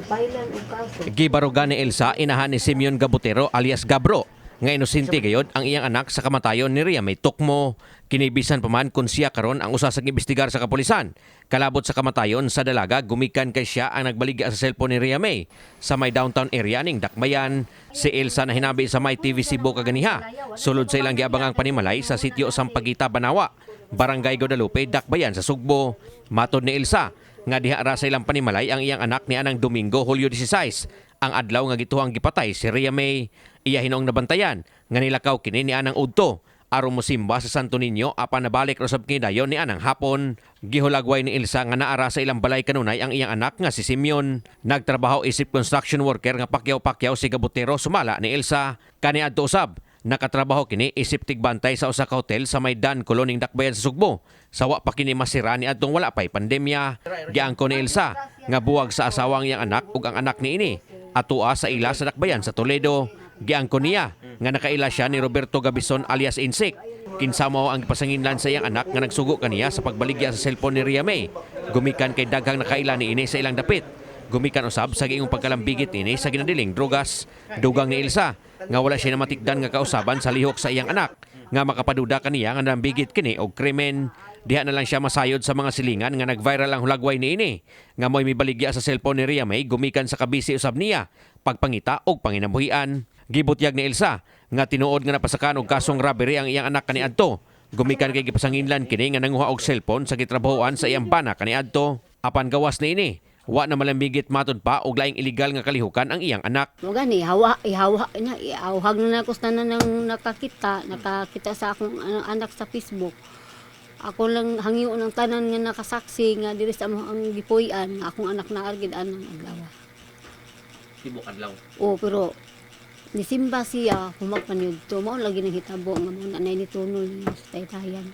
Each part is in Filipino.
Pailan o kaso. Gibarugan ni Elsa inahan ni Simeon Gabutero alias Gabro nga inosente gayod ang iyang anak sa kamatayon ni Ria May Tukmo. Kinibisan pa man kung siya karon ang usa sa imbestigar sa kapulisan. Kalabot sa kamatayon sa dalaga, gumikan kay siya ang nagbaligya sa cellphone ni Ria May sa may downtown area ning Dakbayan. Si Elsa na hinabi sa May TV Cebu kaganiha, sulod sa ilang giabangang panimalay sa sitio Sampaguita, Banawa, Barangay Guadalupe, Dakbayan sa Sugbo. Matod ni Elsa nga diha ra sa ilang panimalay ang iyang anak ni anang Domingo, Hulyo 16, ang adlaw nga gituhang gipatay si Ria May. Iya hinong nabantayan nga nilakaw kini ni anang udto aron mosimba sa Santo Niño apan nabalik rosab kinidayon ni anang hapon. Gihulagway ni Elsa nga naara sa ilang balay kanunay ang iyang anak nga si Simeon. Nagtrabaho isip construction worker nga pakyaw-pakyaw si Gabutero sumala ni Elsa. Kaniadto usab nakatrabaho kini isip tigbantay sa usa ka hotel sa may Dan Coloning Dakbayan sa Sugbo. Sawa pa kini masira ni adtong wala pay pandemya. Giangko ni Elsa nga buwag sa asawa ang iyang anak ug ang anak ni ini atua sa ila sa Dakbayan sa Toledo. Giangko niya nga nakaila siya ni Roberto Gabison alias Insik. Kinsamo ang pasanginlan sa iyang anak nga nagsugo kaniya sa pagbaligya sa cellphone ni Ria May. Gumikan kay daghang nakaila ni ini sa ilang dapit. Gumikan usab sa giingong pagkalambigit ini sa ginadiling drogas. Dugang ni Elsa nga wala siya namatikdan nga kausaban sa lihok sa iyang anak nga makapaduda kaniya nga nambigit kini og krimen. Diha na lang siya masayod sa mga silingan nga nag-viral ang hulagway ni ini nga mo'y mibaligya sa cellphone ni Ria May gumikan sa kabisi usab niya pagpangita og panginabuhian. Gibutyag ni Elsa nga tinuod nga napasakan og kasong robbery ang iyang anak kaniadto. Gumikan kay gipasanginlan kini nga nanguha og cellphone sa gitrabahoan sa iyang bana kaniadto. Apan gawas ni ini, wa na malambigit matod pa og laing illegal nga kalihukan ang iyang anak. Mo gani ihawa niya, iawhag na ko sa nang nakakita sa akong anak sa Facebook. Ako lang hangyo ng tanan nga nakasaksi nga diri sa ang gipuy-an nga akong anak na argid anang adlaw. Tibok adlaw. Oh, pero nisimba siya humagpan yudto mo lagi nang hitabo nga mo nanay ni tunol sa taytayan.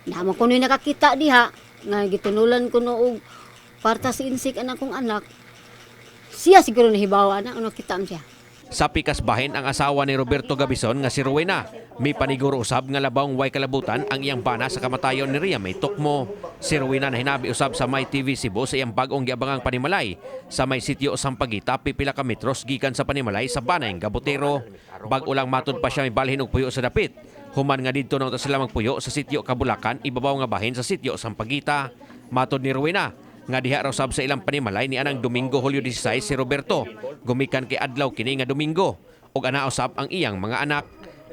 Dama ko ni nakakita diha nga gitunulan ko no og parta si Insik anak kong anak. Siya siguro nahibawa na ano kitam siya. Sa pikas bahin ang asawa ni Roberto Gabison nga si Rowena. May paniguro usab nga labawng way kalabutan ang iyang bana sa kamatayon ni Ria May Tukmo. Si Rowena na hinabi usab sa May TV Cebu sa iyang bagong giabangang panimalay sa may sitio Sampaguita pipila ka metros gikan sa panimalay sa Banayng Gabutero. Bag-o lang matod pa siya may balhin og puyo sa dapit. Human nga didto nang sila magpuyo sa sitio Kabulakan ibabaw nga bahin sa sitio Sampaguita. Matod ni Rowena nga diha raw sab sa ilang panimalay ni anang Domingo, Hulyo 16 si Roberto. Gumikan kay adlaw kini nga Domingo ug ana usab ang iyang mga anak.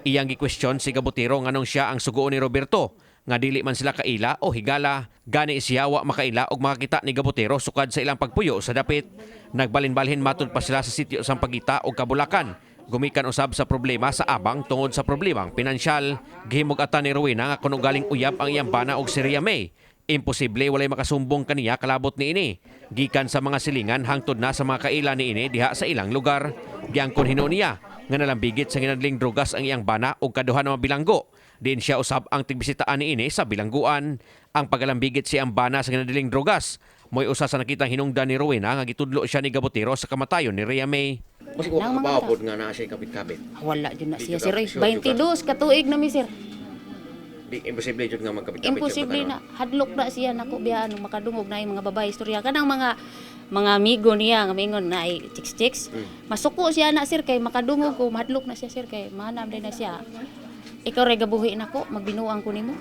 Iyang gi-question si Gabutero nganong siya ang sugoon ni Roberto nga dili man sila kaila o higala. Gani siya wa makaila og makakita ni Gabutero sukad sa ilang pagpuyo sa dapit. Nagbalin-balhin matod pa sila sa sitio Sampaguita o Kabulakan. Gumikan usab sa problema sa abang tungod sa problemang pinansyal. Gihimog ata ni Rowena nga kuno galing uyab ang iyang bana og si Ria May. Imposible walay makasumbong kaniya kalabot ni ini. Gikan sa mga silingan hangtod na sa mga kaila ni ini diha sa ilang lugar. Giangkon hino niya nga nalambigit sa ginadling drogas ang iyang bana og kaduha na bilanggo. Din siya usab ang tigbisitaan ni ini sa bilangguan. Ang pagalambigit siya ang bana sa ginadling drogas mo'y usa sa nakitang hinungdan ni Rowena nga gitudlo siya ni Gabutero sa kamatayon ni Ria May. Mas ko kapabod nga na siya kapit-kapit. Wala jud na siya sir. 22 ka tuig na mi sir. Imposible jud nga magkapit-kapit. Imposible na hadlok na siya nako biya ano makadungog na yung mga babae istorya kanang mga amigo niya nga mingon na ay chicks. Masuko siya na sir kay makadungog ko mahadlok na siya sir kay manam din na siya. Ikaw ray gabuhi nako magbinuang ko nimo.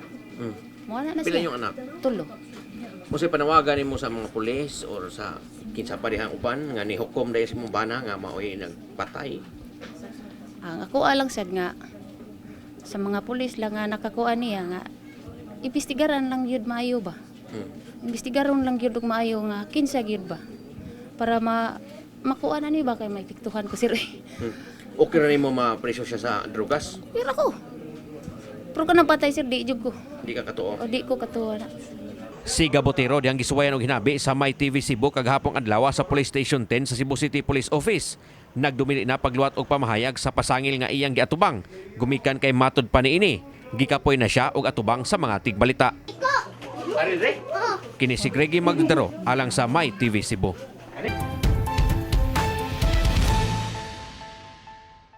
Mo na siya. Pila yung anak? 3. Mo panawagan nimo sa mga pulis or sa kinsa pa dihang uban nga ni hukom dahil sa imong bana nga maoy nagpatay. Ang ako alang sad nga sa mga pulis lang nga nakakuha niya nga imbestigaran lang yun maayo ba? Imbestigaron lang yun maayo nga kinsa gyud ba? Para makuha na ni ba kay may piktuhan ko sir. Okay ra nimo mapreso siya sa drogas? Pero ako. Pero ka nang patay sir di jud ko. Di ka katuo. O di ko katuwa na. Si Gabutero diyang gisuwayan og hinabi sa May TV Cebu kaghapong adlaw sa Police Station 10 sa Cebu City Police Office. Nagdumili na pagluwat og pamahayag sa pasangil nga iyang giatubang. Gumikan kay matod pa niini. Gikapoy na siya og atubang sa mga tigbalita. Kini si Greggy Magdadaro alang sa May TV Cebu.